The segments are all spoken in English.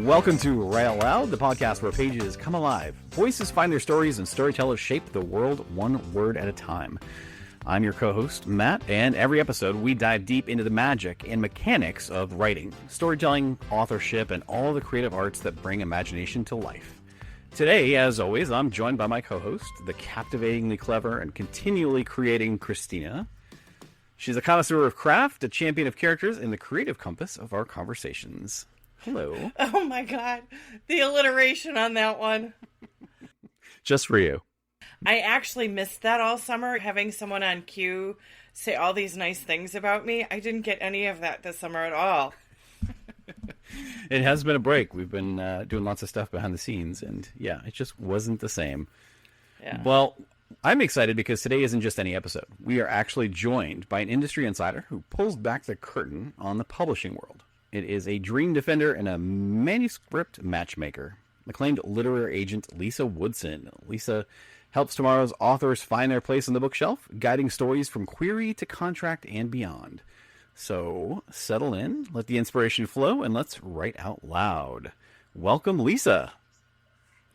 Welcome to Write Out Loud, the podcast where pages come alive, voices find their stories, and storytellers shape the world one word at a time. I'm your co-host, Matt, and every episode we dive deep into the magic and mechanics of writing, storytelling, authorship, and all the creative arts that bring imagination to life. Today, as always, I'm joined by my co-host, the captivatingly clever and continually creating Christina. She's a connoisseur of craft, a champion of characters, and the creative compass of our conversations. Hello. Oh my God. The alliteration on that one. Just for you. I actually missed that all summer, having someone on cue say all these nice things about me. I didn't get any of that this summer at all. It has been a break. We've been doing lots of stuff behind the scenes, and yeah, it just wasn't the same. Yeah. Well, I'm excited because today isn't just any episode. We are actually joined by an industry insider who pulls back the curtain on the publishing world. It is a dream defender and a manuscript matchmaker. Acclaimed literary agent Lissa Woodson. Lissa helps tomorrow's authors find their place on the bookshelf, guiding stories from query to contract and beyond. So settle in, let the inspiration flow, and let's write out loud. Welcome, Lissa.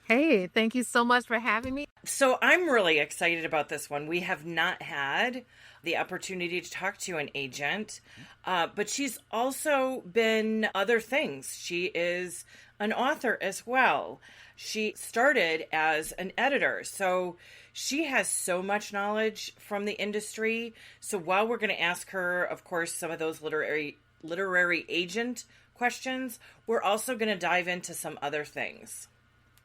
Hey, thank you so much for having me. So I'm really excited about this one. We have not had the opportunity to talk to an agent, but she's also been other things. She is an author as well. She started as an editor, so she has so much knowledge from the industry. So while we're going to ask her, of course, some of those literary agent questions, we're also going to dive into some other things.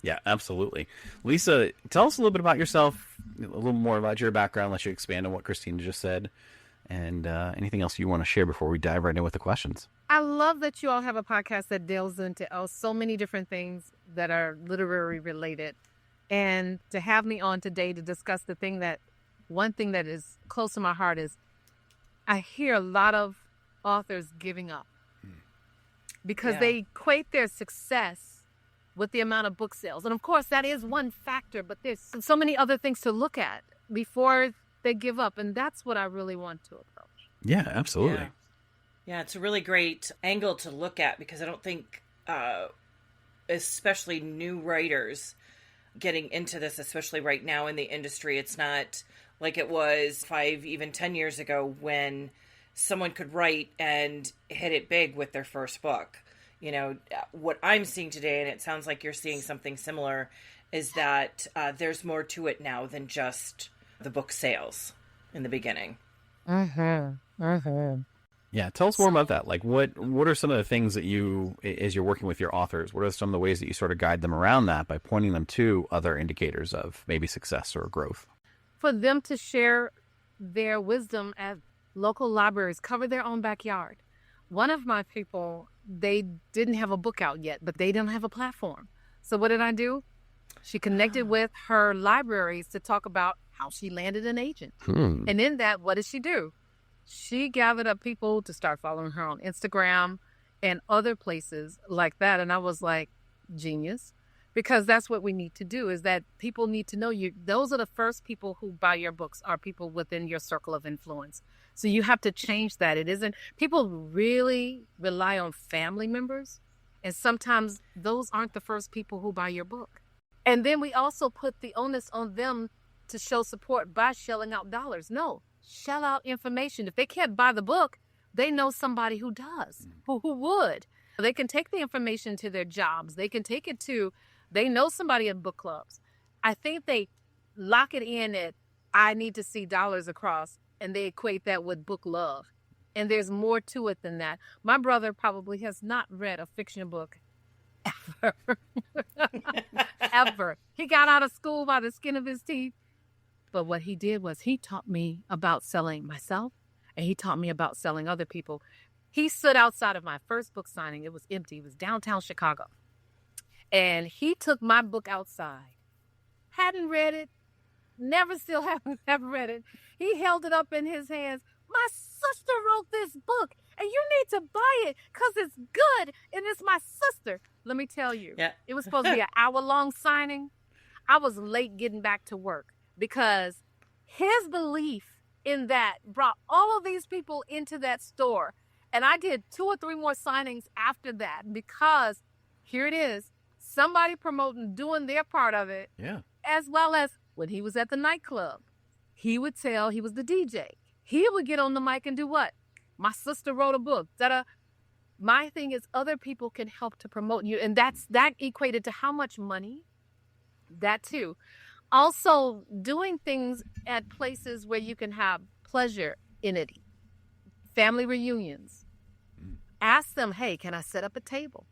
Yeah, absolutely. Lissa, tell us a little bit about yourself, a little more about your background, let you expand on what Christina just said, and anything else you want to share before we dive right in with the questions. I love that you all have a podcast that delves into so many different things that are literary related. And to have me on today to discuss one thing that is close to my heart is I hear a lot of authors giving up because they equate their success with the amount of book sales. And of course, that is one factor, but there's so many other things to look at before they give up. And that's what I really want to approach. Yeah, absolutely. Yeah, it's a really great angle to look at because I don't think, especially new writers getting into this, especially right now in the industry, it's not like it was 5, even 10 years ago when someone could write and hit it big with their first book. You know, what I'm seeing today, and it sounds like you're seeing something similar, is that there's more to it now than just the book sales in the beginning. Yeah, tell us more about that. Like, what are some of the things that you, as you're working with your authors, what are some of the ways that you sort of guide them around that by pointing them to other indicators of maybe success or growth? For them to share their wisdom at local libraries, cover their own backyard. One of my people, they didn't have a book out yet, but they didn't have a platform. So what did I do? She connected with her libraries to talk about how she landed an agent. And in that, what did she do? She gathered up people to start following her on Instagram and other places like that. And I was like, genius, because that's what we need to do, is that people need to know you. Those are the first people who buy your books are people within your circle of influence. So you have to change that. It isn't, people really rely on family members. And sometimes those aren't the first people who buy your book. And then we also put the onus on them to show support by shelling out dollars. No, shell out information. If they can't buy the book, they know somebody who does, who would. They can take the information to their jobs. They can take it to, they know somebody in book clubs. I think they lock it in at, I need to see dollars across, and they equate that with book love. And there's more to it than that. My brother probably has not read a fiction book ever. Ever. He got out of school by the skin of his teeth. But what he did was he taught me about selling myself, and he taught me about selling other people. He stood outside of my first book signing. It was empty. It was downtown Chicago. And he took my book outside. Hadn't read it. Still haven't read it. He held it up in his hands. My sister wrote this book, and you need to buy it because it's good, and it's my sister. Let me tell you, It was supposed to be an hour-long signing. I was late getting back to work because his belief in that brought all of these people into that store. And I did 2 or 3 more signings after that because here it is, somebody promoting, doing their part of it, as well as when he was at the nightclub, he would tell, he was the DJ. He would get on the mic and do what? My sister wrote a book. My thing is other people can help to promote you. And that equated to how much money? That too. Also doing things at places where you can have pleasure in it. Family reunions. Ask them, hey, can I set up a table?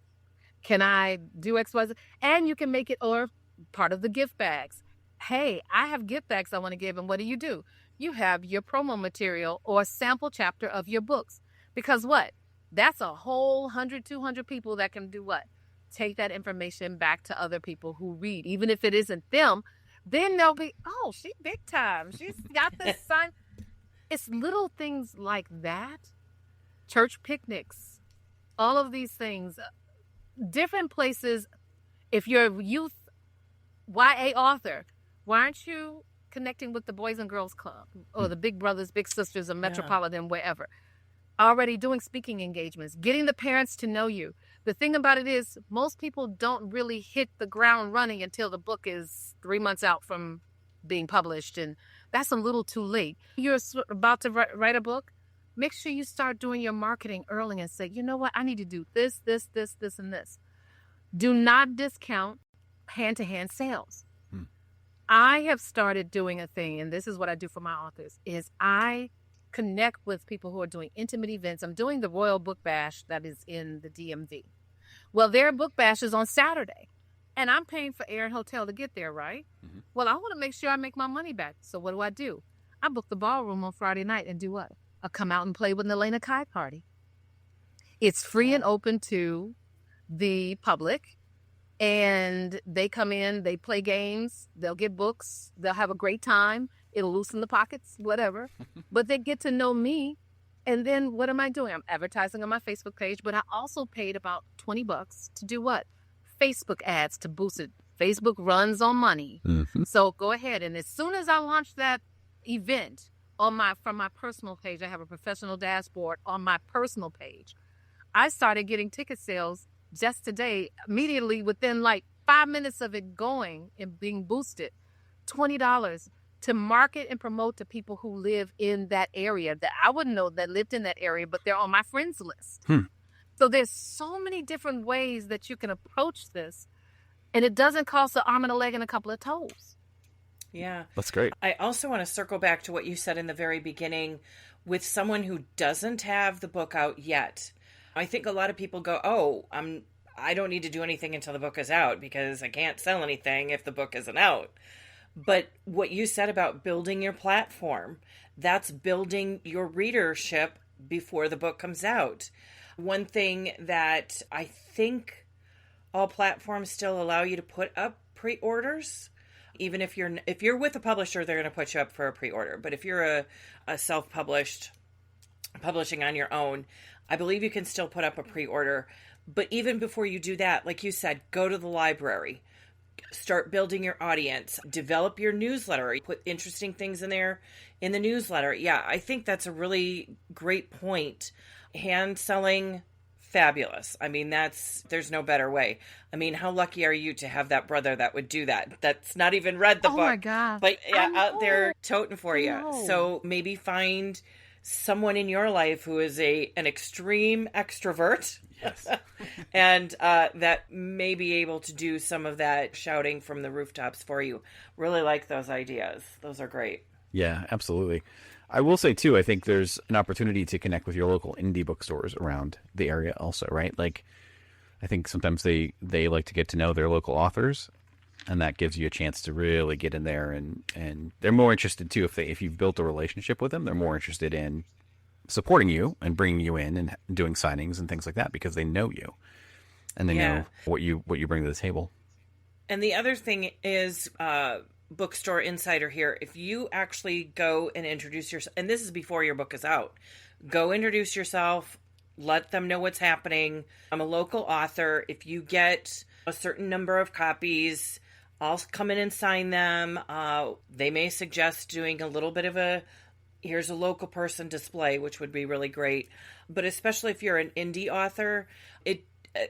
Can I do X, Y, Z? And you can make it or part of the gift bags. Hey, I have gift bags I want to give. And what do? You have your promo material or sample chapter of your books. Because what? That's a whole 100, 200 people that can do what? Take that information back to other people who read. Even if it isn't them, then they'll be, oh, she's big time. She's got this sign. It's little things like that. Church picnics. All of these things. Different places. If you're a youth YA author, why aren't you connecting with the Boys and Girls Club or the Big Brothers, Big Sisters of Metropolitan, wherever? Already doing speaking engagements, getting the parents to know you. The thing about it is most people don't really hit the ground running until the book is 3 months out from being published. And that's a little too late. You're about to write a book. Make sure you start doing your marketing early and say, you know what? I need to do this, this, this, this, and this. Do not discount hand-to-hand sales. I have started doing a thing, and this is what I do for my authors, is I connect with people who are doing intimate events. I'm doing the Royal Book Bash that is in the DMV. Well, their book bash is on Saturday, and I'm paying for air and hotel to get there, right? Well, I want to make sure I make my money back. So what do? I book the ballroom on Friday night and do what? I come out and play with Naleighna Kai party. It's free and open to the public. And they come in, they play games, they'll get books, they'll have a great time, it'll loosen the pockets, whatever. But they get to know me. And then what am I doing? I'm advertising on my Facebook page, but I also paid about $20 to do what? Facebook ads to boost it. Facebook runs on money. So go ahead. And as soon as I launch that event from my personal page, I have a professional dashboard on my personal page. I started getting ticket sales just today, immediately within like 5 minutes of it going and being boosted, $20 to market and promote to people who live in that area that I wouldn't know that lived in that area, but they're on my friends list. So there's so many different ways that you can approach this, and it doesn't cost an arm and a leg and a couple of toes. Yeah. That's great. I also want to circle back to what you said in the very beginning with someone who doesn't have the book out yet. I think a lot of people go, oh, I don't need to do anything until the book is out because I can't sell anything if the book isn't out. But what you said about building your platform, that's building your readership before the book comes out. One thing that I think all platforms still allow you to put up pre-orders. Even if you're with a publisher, they're going to put you up for a pre-order. But if you're a self-published, publishing on your own, I believe you can still put up a pre-order. But even before you do that, like you said, go to the library, start building your audience, develop your newsletter, put interesting things in there in the newsletter. Yeah, I think that's a really great point. Hand selling, fabulous. I mean, there's no better way. I mean, how lucky are you to have that brother that would do that? That's not even read the book. Oh my God. But yeah, out there toting for you. So maybe find someone in your life who is an extreme extrovert. Yes. And that may be able to do some of that shouting from the rooftops for you. Really like those ideas. Those are great. Yeah, absolutely. I will say, too, I think there's an opportunity to connect with your local indie bookstores around the area also, right? Like, I think sometimes they like to get to know their local authors, and that gives you a chance to really get in there, and they're more interested too if you've built a relationship with them. They're more interested in supporting you and bringing you in and doing signings and things like that because they know you and they know what you bring to the table. And the other thing is, Bookstore Insider here, if you actually go and introduce yourself, and this is before your book is out, go introduce yourself, let them know what's happening. I'm a local author. If you get a certain number of copies, I'll come in and sign them. They may suggest doing a little bit of here's a local person display, which would be really great. But especially if you're an indie author,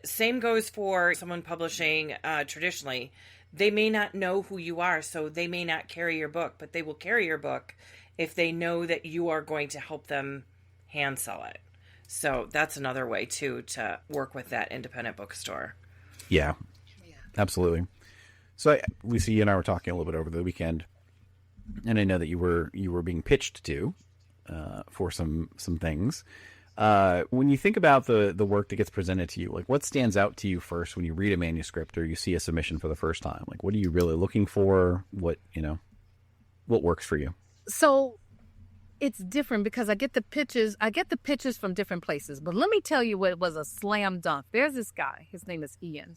same goes for someone publishing traditionally. They may not know who you are, so they may not carry your book, but they will carry your book if they know that you are going to help them hand sell it. So that's another way, too, to work with that independent bookstore. Yeah, absolutely. So Lisa, you and I were talking a little bit over the weekend, and I know that you were being pitched to for some things. When you think about the work that gets presented to you, like what stands out to you first when you read a manuscript or you see a submission for the first time? Like what are you really looking for? What works for you? So it's different because I get the pitches from different places. But let me tell you what was a slam dunk. There's this guy, his name is Ian,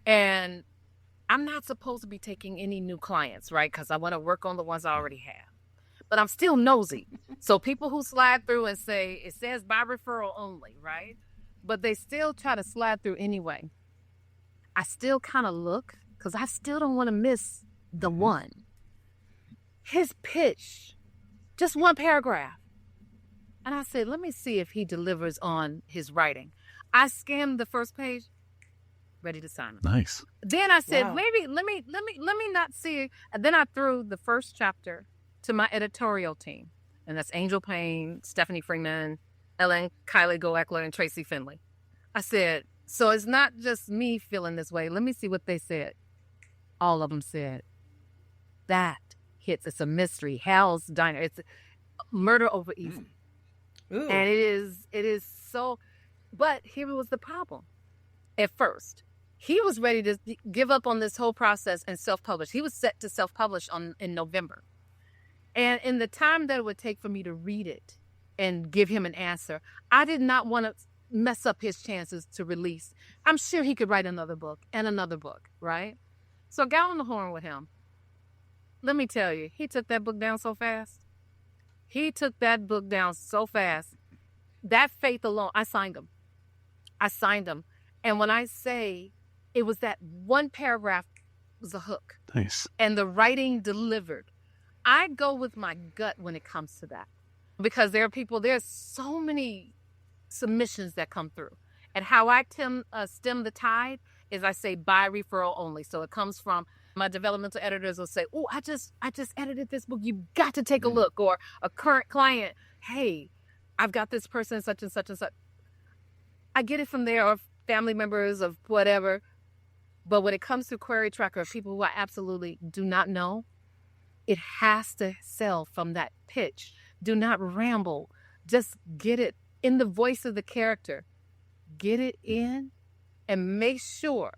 and I'm not supposed to be taking any new clients, right? Because I want to work on the ones I already have. But I'm still nosy. So people who slide through and say, it says by referral only, right? But they still try to slide through anyway. I still kind of look because I still don't want to miss the one. His pitch, just one paragraph. And I said, let me see if he delivers on his writing. I skimmed the first page, ready to sign him. Nice. Then I said, maybe let me not see. And then I threw the first chapter to my editorial team. And that's Angel Payne, Stephanie Freeman, Ellen, Kylie Goeckler, and Tracy Finley. I said, so it's not just me feeling this way. Let me see what they said. All of them said, that hits. It's a mystery. Hell's Diner. It's murder over evil. Ooh. And it is so, but here was the problem. At first, he was ready to give up on this whole process and self-publish. He was set to self-publish in November. And in the time that it would take for me to read it and give him an answer, I did not want to mess up his chances to release. I'm sure he could write another book and another book, right? So I got on the horn with him. Let me tell you, he took that book down so fast. That faith alone, I signed him. And when I say it was that one paragraph was a hook. Nice. And the writing delivered. I go with my gut when it comes to that because there's so many submissions that come through. And how I stem the tide is I say by referral only. So it comes from my developmental editors will say, oh, I just edited this book. You've got to take a look. Or a current client, hey, I've got this person such and such and such. I get it from there or family members of whatever. But when it comes to Query Tracker, people who I absolutely do not know, it has to sell from that pitch. Do not ramble. Just get it in the voice of the character. Get it in and make sure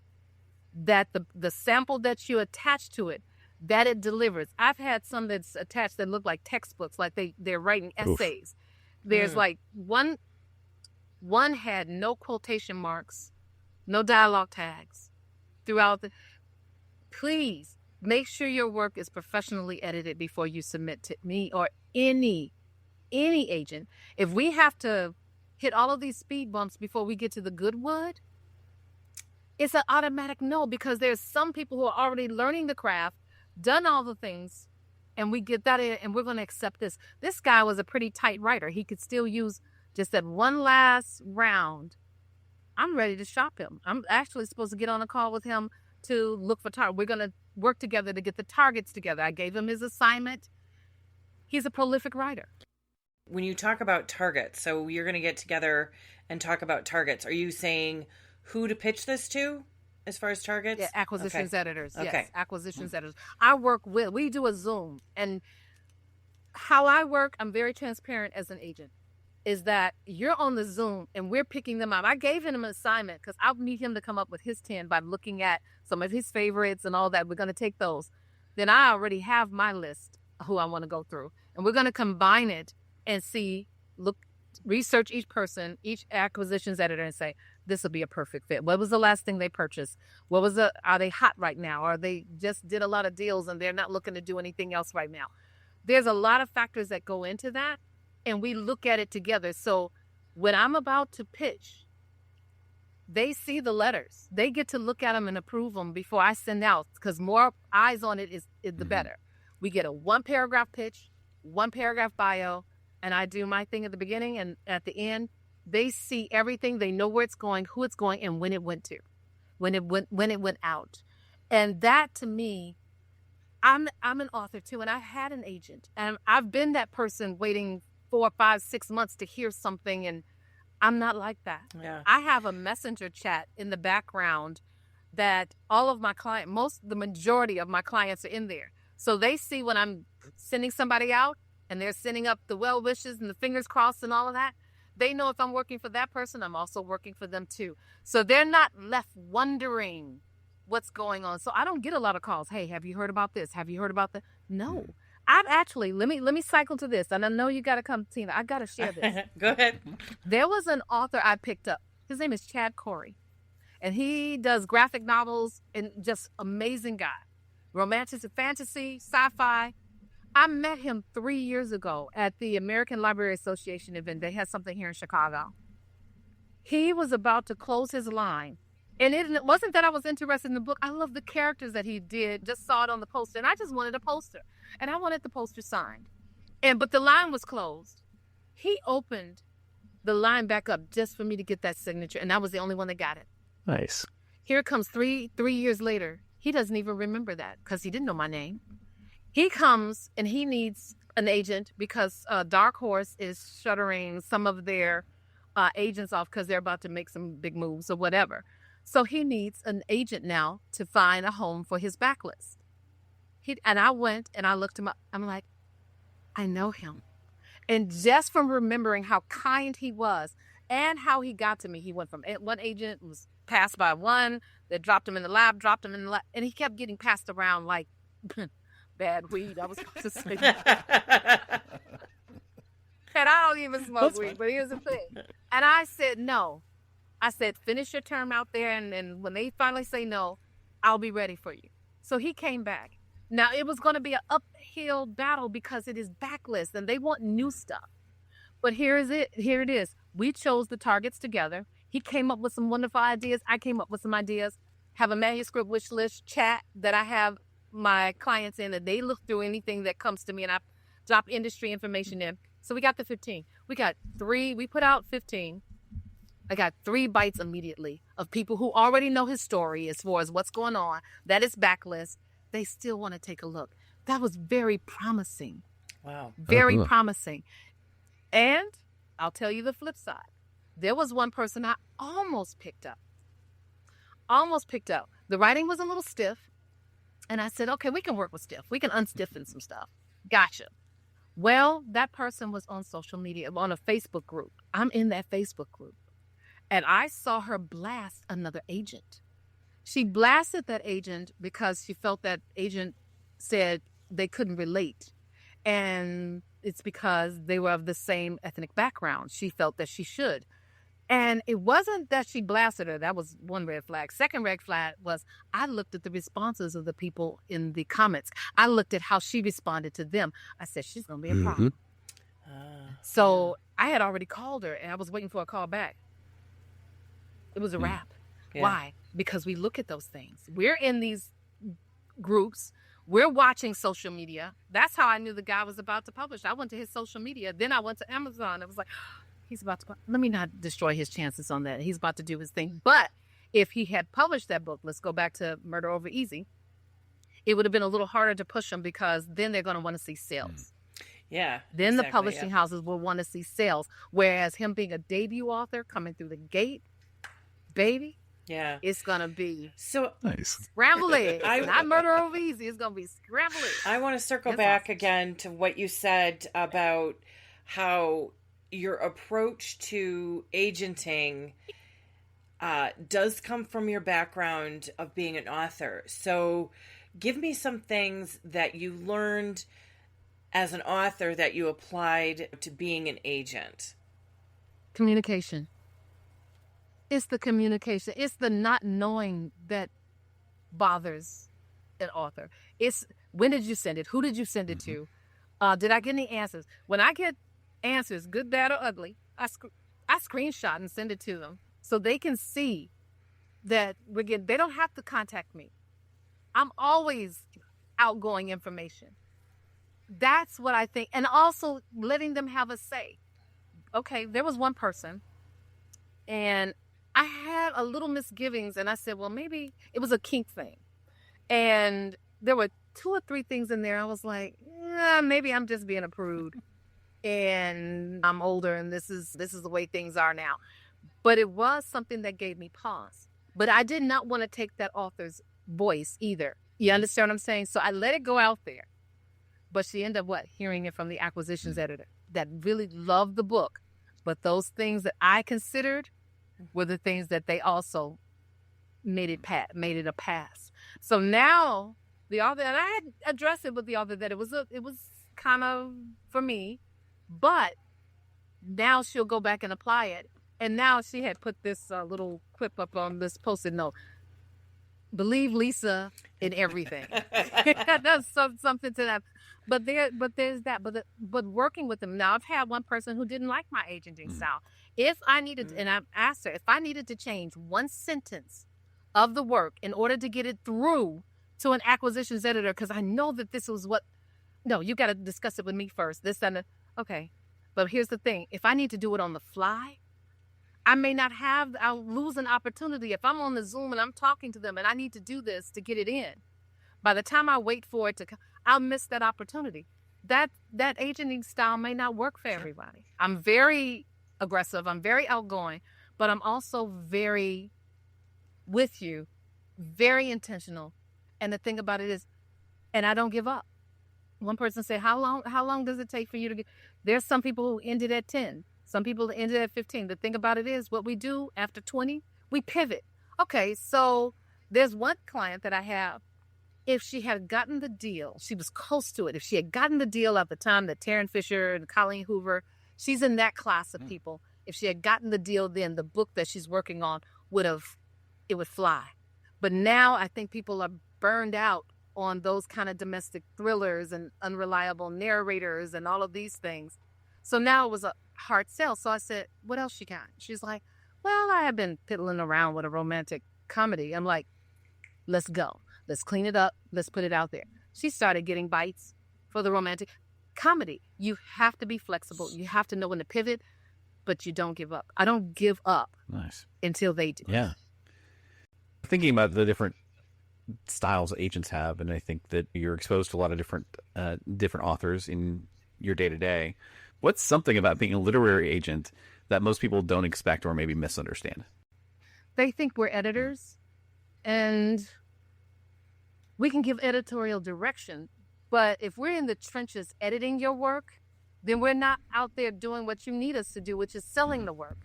that the sample that you attach to it, that it delivers. I've had some that's attached that look like textbooks, like they're writing essays. There's like one had no quotation marks, no dialogue tags throughout please make sure your work is professionally edited before you submit to me or any agent. If we have to hit all of these speed bumps before we get to the good wood, it's an automatic no, because there's some people who are already learning the craft, done all the things, and we get that in and we're going to accept this. This guy was a pretty tight writer. He could still use just that one last round. I'm ready to shop him. I'm actually supposed to get on a call with him to look for target. We're going to work together to get the targets together. I gave him his assignment. He's a prolific writer. When you talk about targets, so you're going to get together and talk about targets. Are you saying who to pitch this to as far as targets? Yeah, acquisitions editors. Okay. Yes, acquisitions editors. We do a Zoom. And how I work, I'm very transparent as an agent. is that you're on the Zoom and we're picking them up. I gave him an assignment because I'll need him to come up with his 10 by looking at some of his favorites and all that. We're going to take those. Then I already have my list of who I want to go through. And we're going to combine it and research each person, each acquisitions editor, and say, this will be a perfect fit. What was the last thing they purchased? Are they hot right now? Or they just did a lot of deals and they're not looking to do anything else right now? There's a lot of factors that go into that, and we look at it together. So when I'm about to pitch, they see the letters. They get to look at them and approve them before I send out, because more eyes on it is the better. We get a 1-paragraph pitch, 1-paragraph bio, and I do my thing at the beginning, and at the end, they see everything. They know where it's going, who it's going, and when it went out. And that, to me, I'm an author too, and I had an agent, and I've been that person waiting 4, 5, 6 months to hear something, and I'm not like that. Yeah. I have a messenger chat in the background that all of my the majority of my clients are in there. So they see when I'm sending somebody out and they're sending up the well wishes and the fingers crossed and all of that. They know if I'm working for that person, I'm also working for them too. So they're not left wondering what's going on. So I don't get a lot of calls. Hey, have you heard about this? Have you heard about that? No. I've actually, let me cycle to this. And I know you got to come, Tina. I got to share this. Go ahead. There was an author I picked up. His name is Chad Corey. And he does graphic novels and just amazing guy. Romantic fantasy, sci-fi. I met him 3 years ago at the American Library Association event. They had something here in Chicago. He was about to close his line. And it wasn't that I was interested in the book. I love the characters that he did. Just saw it on the poster. And I just wanted a poster. And I wanted the poster signed. But the line was closed. He opened the line back up just for me to get that signature. And I was the only one that got it. Nice. Here it comes 3 years later. He doesn't even remember that because he didn't know my name. He comes and he needs an agent because Dark Horse is shuttering some of their agents off because they're about to make some big moves or whatever. So he needs an agent now to find a home for his backlist. And I went and I looked him up. I'm like, I know him. And just from remembering how kind he was and how he got to me, he went from one agent was passed by one that dropped him in the lab, and he kept getting passed around like bad weed. I was supposed to say that. And I don't even smoke weed, but here's the thing. And I said, no. I said, finish your term out there, and when they finally say no, I'll be ready for you. So he came back. Now, it was going to be an uphill battle because it is backlist, and they want new stuff. But here it is. We chose the targets together. He came up with some wonderful ideas. I came up with some ideas. Have a manuscript wish list chat that I have my clients in, and they look through anything that comes to me, and I drop industry information in. So we got the 15. We put out 15. I got 3 bites immediately of people who already know his story as far as what's going on. That is backlist. They still want to take a look. That was very promising. Wow. Very promising. And I'll tell you the flip side. There was one person I almost picked up. The writing was a little stiff. And I said, okay, we can work with stiff. We can unstiffen some stuff. Gotcha. Well, that person was on social media, on a Facebook group. I'm in that Facebook group. And I saw her blast another agent. She blasted that agent because she felt that agent said they couldn't relate. And it's because they were of the same ethnic background. She felt that she should. And it wasn't that she blasted her. That was one red flag. Second red flag was I looked at the responses of the people in the comments. I looked at how she responded to them. I said, she's going to be a problem. So I had already called her, and I was waiting for a call back. It was a wrap. Yeah. Why? Because we look at those things. We're in these groups. We're watching social media. That's how I knew the guy was about to publish. I went to his social media. Then I went to Amazon. I was like, he's about to, let me not destroy his chances on that. He's about to do his thing. But if he had published that book, let's go back to Murder Over Easy, it would have been a little harder to push them because then they're going to want to see sales. Yeah. Then the publishing houses will want to see sales. Whereas him being a debut author coming through the gate, baby, it's going to be so nice. Scrambled eggs. Not Murder Over Easy. It's going to be scrambled eggs. I want to circle back again to what you said about how your approach to agenting does come from your background of being an author. So give me some things that you learned as an author that you applied to being an agent. Communication. It's the communication. It's the not knowing that bothers an author. It's when did you send it? Who did you send it to? Did I get any answers? When I get answers, good, bad, or ugly, I screenshot and send it to them so they can see that they don't have to contact me. I'm always outgoing information. That's what I think. And also letting them have a say. Okay, there was one person and I had a little misgivings and I said, well, maybe it was a kink thing. And there were 2 or 3 things in there. I was like, maybe I'm just being a prude and I'm older and this is the way things are now. But it was something that gave me pause. But I did not want to take that author's voice either. You understand what I'm saying? So I let it go out there. But she ended up hearing it from the acquisitions editor that really loved the book. But those things that I considered were the things that they also made it a pass. So now the author, and I had addressed it with the author that it was kind of for me, but now she'll go back and apply it. And now she had put this little quip up on this Post-it note. Believe Lissa in everything. That's something to that. But there's that. But working with them now, I've had one person who didn't like my agenting style. If I needed, and I asked her if I needed to change one sentence of the work in order to get it through to an acquisitions editor, because I know that this was no, you got to discuss it with me first. This and okay. But here's the thing: if I need to do it on the fly, I may not I'll lose an opportunity. If I'm on the Zoom and I'm talking to them and I need to do this to get it in, by the time I wait for it to come, I'll miss that opportunity. That agenting style may not work for everybody. I'm very aggressive. I'm very outgoing, but I'm also very with you, very intentional. And the thing about it is, and I don't give up. One person said, how long does it take for you to get? There's some people who ended at 10. Some people ended at 15. The thing about it is what we do after 20, we pivot. Okay, so there's one client that I have. If she had gotten the deal, she was close to it. If she had gotten the deal at the time that Taryn Fisher and Colleen Hoover, she's in that class of people. If she had gotten the deal then, the book that she's working on would fly. But now I think people are burned out on those kind of domestic thrillers and unreliable narrators and all of these things. So now it was a hard sell. So I said, what else you got? She's like, well, I have been piddling around with a romantic comedy. I'm like, let's go. Let's clean it up. Let's put it out there. She started getting bites for the romantic comedy. You have to be flexible. You have to know when to pivot, but you don't give up. I don't give up until they do. Yeah. Thinking about the different styles agents have, and I think that you're exposed to a lot of different authors in your day-to-day. What's something about being a literary agent that most people don't expect or maybe misunderstand? They think we're editors, and we can give editorial direction, but if we're in the trenches editing your work, then we're not out there doing what you need us to do, which is selling the work.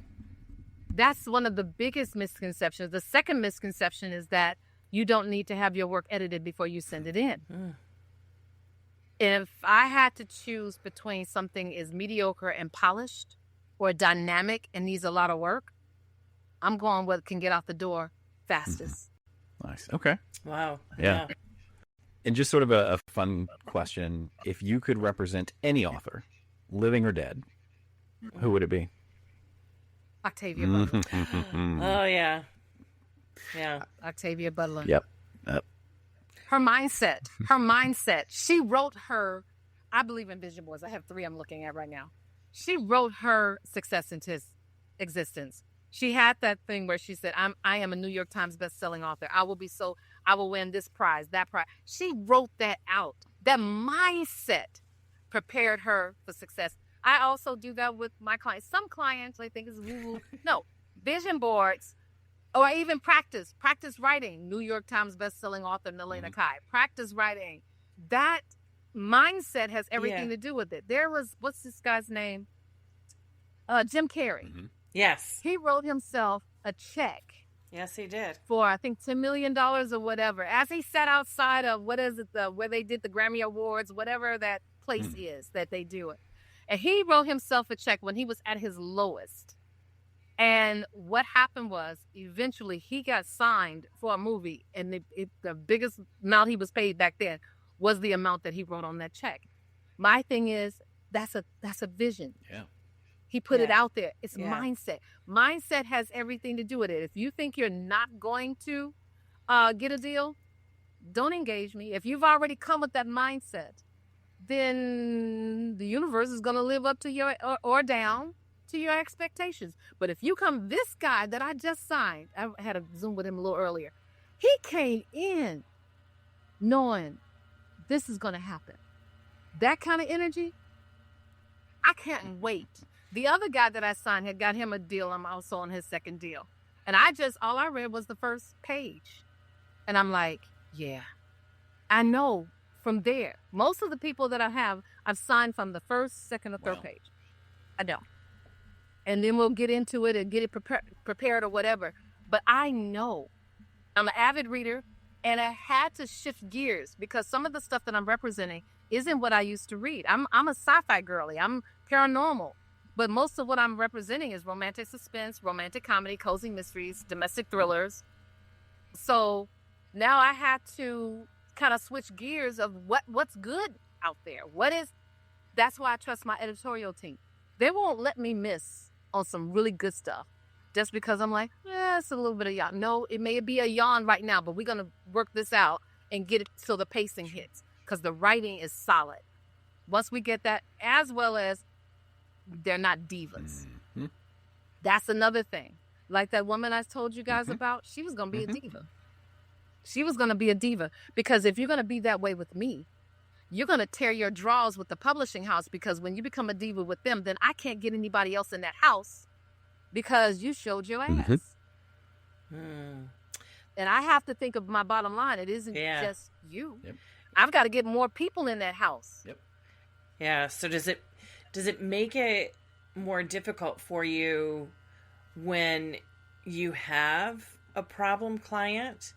That's one of the biggest misconceptions. The second misconception is that you don't need to have your work edited before you send it in. If I had to choose between something is mediocre and polished or dynamic and needs a lot of work, I'm going what can get out the door fastest. Nice. Okay. Wow. Yeah. And just sort of a fun question. If you could represent any author, living or dead, who would it be? Octavia Butler. Oh, yeah. Yeah. Octavia Butler. Yep. Her mindset. She wrote I believe in vision boards. I have 3 I'm looking at right now. She wrote her success into his existence. She had that thing where she said, I am a New York Times bestselling author. I will win this prize, that prize. She wrote that out. That mindset prepared her for success. I also do that with my clients. Some clients I think is woo-woo. No, vision boards, or even practice writing. New York Times bestselling author Naleighna Kai. Practice writing. That mindset has everything to do with it. There was, what's this guy's name? Jim Carrey. Mm-hmm. Yes. He wrote himself a check Yes, he did. for, I think, $10 million or whatever, as he sat outside of, what is it, where they did the Grammy Awards, whatever that place is that they do it. And he wrote himself a check when he was at his lowest. And what happened was, eventually, he got signed for a movie, and the biggest amount he was paid back then was the amount that he wrote on that check. My thing is, that's a vision. Yeah. He put it out there. It's Yeah. mindset. Mindset has everything to do with it. If you think you're not going to get a deal, don't engage me. If you've already come with that mindset, then the universe is going to live up to your or down to your expectations. But if you come, this guy that I just signed, I had a Zoom with him a little earlier. He came in knowing this is going to happen. That kind of energy, I can't wait. The other guy that I signed had got him a deal. I'm also on his second deal. And all I read was the first page. And I'm like, yeah, I know from there. Most of the people that I have, I've signed from the first, second, or third page. I know. And then we'll get into it and get it prepared or whatever. But I know. I'm an avid reader, and I had to shift gears because some of the stuff that I'm representing isn't what I used to read. I'm a sci-fi girly. I'm paranormal. But most of what I'm representing is romantic suspense, romantic comedy, cozy mysteries, domestic thrillers. So now I had to kind of switch gears of what's good out there. That's why I trust my editorial team. They won't let me miss on some really good stuff just because I'm like, it's a little bit of yawn. No, it may be a yawn right now, but we're going to work this out and get it so the pacing hits because the writing is solid. Once we get that, as well as they're not divas. Mm-hmm. That's another thing. Like that woman I told you guys about, she was going to be a diva. She was going to be a diva because if you're going to be that way with me, you're going to tear your draws with the publishing house because when you become a diva with them, then I can't get anybody else in that house because you showed your ass. And I have to think of my bottom line. It isn't just you. Yep. I've got to get more people in that house. Yep. Yeah. So does it make it more difficult for you when you have a problem client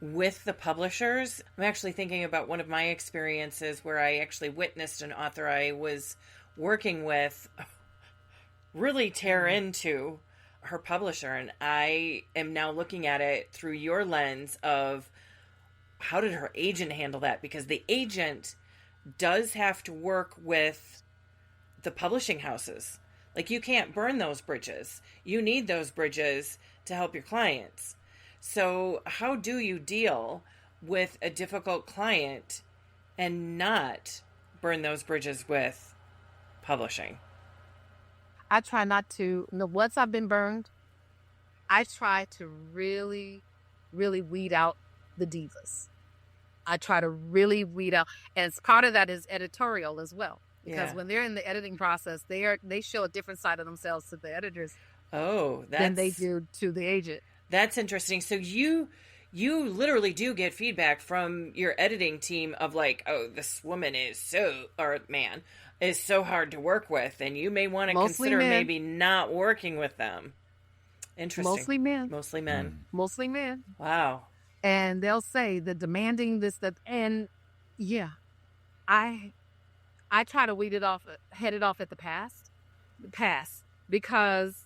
with the publishers? I'm actually thinking about one of my experiences where I actually witnessed an author I was working with really tear into her publisher. And I am now looking at it through your lens of how did her agent handle that? Because the agent does have to work with the publishing houses. Like, you can't burn those bridges. You need those bridges to help your clients. So how do you deal with a difficult client and not burn those bridges with publishing? I try not to. Once I've been burned, I try to really, really weed out the divas. I try to really weed out. And part of that is editorial as well. Because when they're in the editing process, they show a different side of themselves to the editors than they do to the agent. That's interesting. So you literally do get feedback from your editing team of like, oh, this woman man is so hard to work with, and you may want to consider maybe not working with them. Interesting. Mostly men. Mostly men. Wow. And they'll say the demanding this, that, and I try to head it off at the pass, because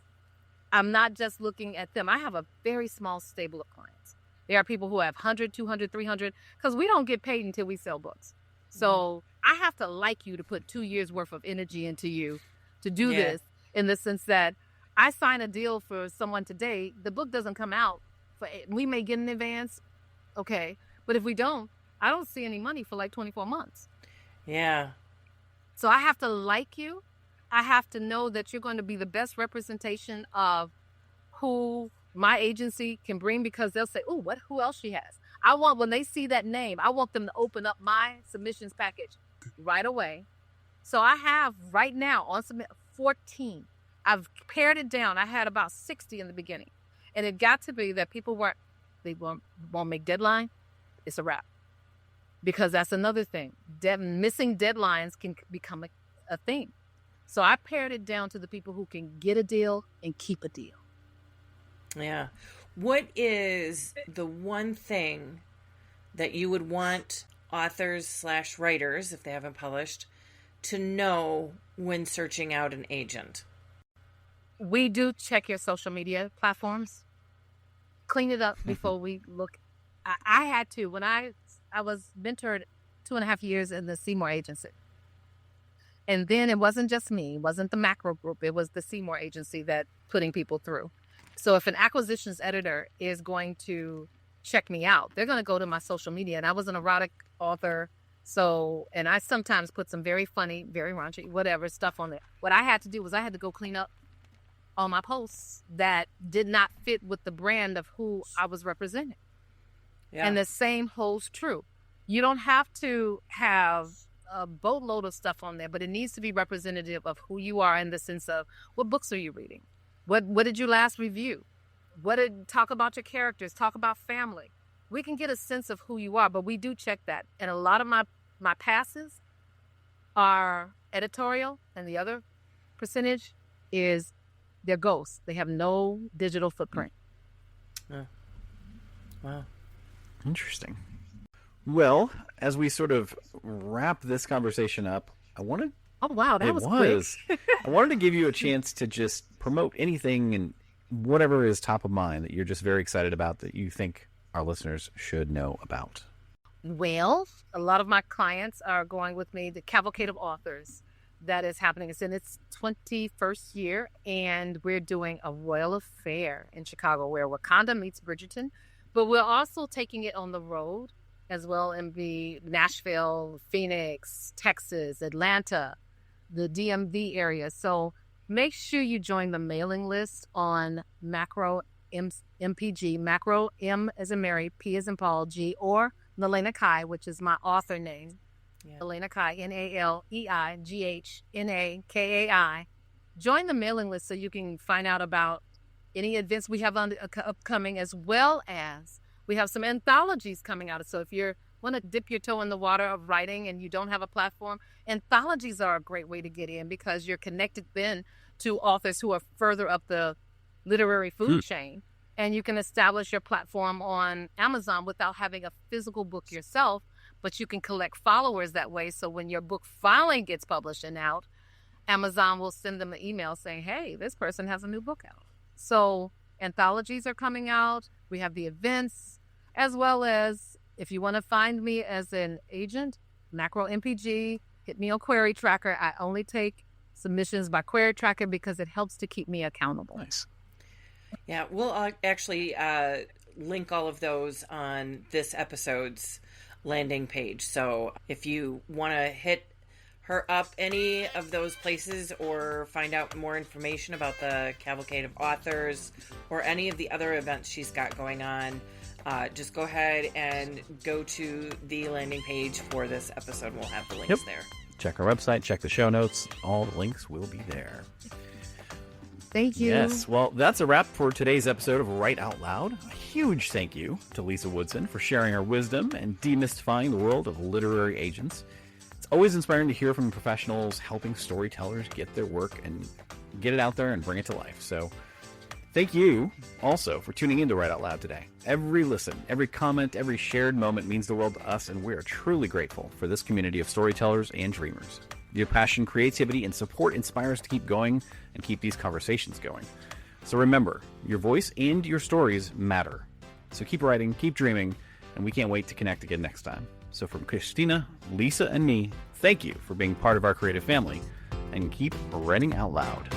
I'm not just looking at them. I have a very small stable of clients. There are people who have 100, 200, 300, because we don't get paid until we sell books. So I have to like you to put 2 years worth of energy into you to do this, in the sense that I sign a deal for someone today. The book doesn't come out. We may get an advance, okay. But if we don't, I don't see any money for like 24 months. Yeah. So I have to like you. I have to know that you're going to be the best representation of who my agency can bring, because they'll say, oh, who else she has. When they see that name, I want them to open up my submissions package right away. So I have right now on submit 14. I've pared it down. I had about 60 in the beginning. And it got to be that people won't make deadline. It's a wrap. Because that's another thing. Missing deadlines can become a thing. So I pared it down to the people who can get a deal and keep a deal. Yeah. What is the one thing that you would want authors/writers, if they haven't published, to know when searching out an agent? We do check your social media platforms. Clean it up before we look. I had to, when I was mentored 2.5 years in the Seymour agency. And then it wasn't just me, it wasn't the macro group, it was the Seymour agency that putting people through. So if an acquisitions editor is going to check me out, they're going to go to my social media. And I was an erotic author. So, and I sometimes put some very funny, very raunchy, whatever stuff on it. What I had to do was I had to go clean up all my posts that did not fit with the brand of who I was representing. Yeah. And the same holds true. You don't have to have a boatload of stuff on there, but it needs to be representative of who you are in the sense of what books are you reading? What did you last review? Talk about your characters, talk about family. We can get a sense of who you are, but we do check that. And a lot of my passes are editorial, and the other percentage is they're ghosts. They have no digital footprint. Oh. Wow. Interesting. Well, as we sort of wrap this conversation up, I wanted... Oh, wow, that was quick. I wanted to give you a chance to just promote anything and whatever is top of mind that you're just very excited about that you think our listeners should know about. Well, a lot of my clients are going with me, the Cavalcade of Authors that is happening. It's in its 21st year, and we're doing a royal affair in Chicago where Wakanda meets Bridgerton, but we're also taking it on the road as well in the Nashville, Phoenix, Texas, Atlanta, the DMV area. So make sure you join the mailing list on Macro MPG, Macro M as in Mary, P as in Paul, G, or Naleighna Kai, which is my author name. Yeah. Naleighna Kai, NALEIGHNAKAI. Join the mailing list so you can find out about any events we have upcoming, as well as we have some anthologies coming out. So if you want to dip your toe in the water of writing and you don't have a platform, anthologies are a great way to get in because you're connected then to authors who are further up the literary food chain. And you can establish your platform on Amazon without having a physical book yourself, but you can collect followers that way. So when your book finally gets published and out, Amazon will send them an email saying, hey, this person has a new book out. So anthologies are coming out. We have the events, as well as if you want to find me as an agent, Macro MPG, hit me on Query Tracker. I only take submissions by Query Tracker because it helps to keep me accountable. Nice. Yeah, we'll actually link all of those on this episode's landing page. So if you want to hit her up any of those places or find out more information about the Cavalcade of Authors or any of the other events she's got going on, just go ahead and go to the landing page for this episode. We'll have the links there. Check our website, check the show notes. All the links will be there. Thank you. Yes, well, that's a wrap for today's episode of Write Out Loud. A huge thank you to Lissa Woodson for sharing her wisdom and demystifying the world of literary agents. It's always inspiring to hear from professionals helping storytellers get their work and get it out there and bring it to life. So thank you also for tuning in to Write Out Loud today. Every listen, every comment, every shared moment means the world to us, and we are truly grateful for this community of storytellers and dreamers. Your passion, creativity, and support inspire us to keep going and keep these conversations going. So remember, your voice and your stories matter. So keep writing, keep dreaming, and we can't wait to connect again next time. So from Christina, Lissa, and me, thank you for being part of our creative family, and keep writing out loud.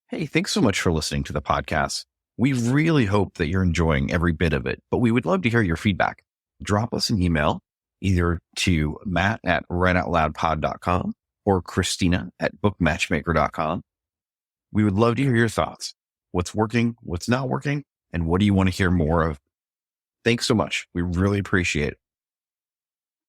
Hey, thanks so much for listening to the podcast. We really hope that you're enjoying every bit of it, but we would love to hear your feedback. Drop us an email either to matt@writeoutloudpod.com or christina@bookmatchmaker.com. We would love to hear your thoughts. What's working, what's not working, and what do you want to hear more of? Thanks so much. We really appreciate it.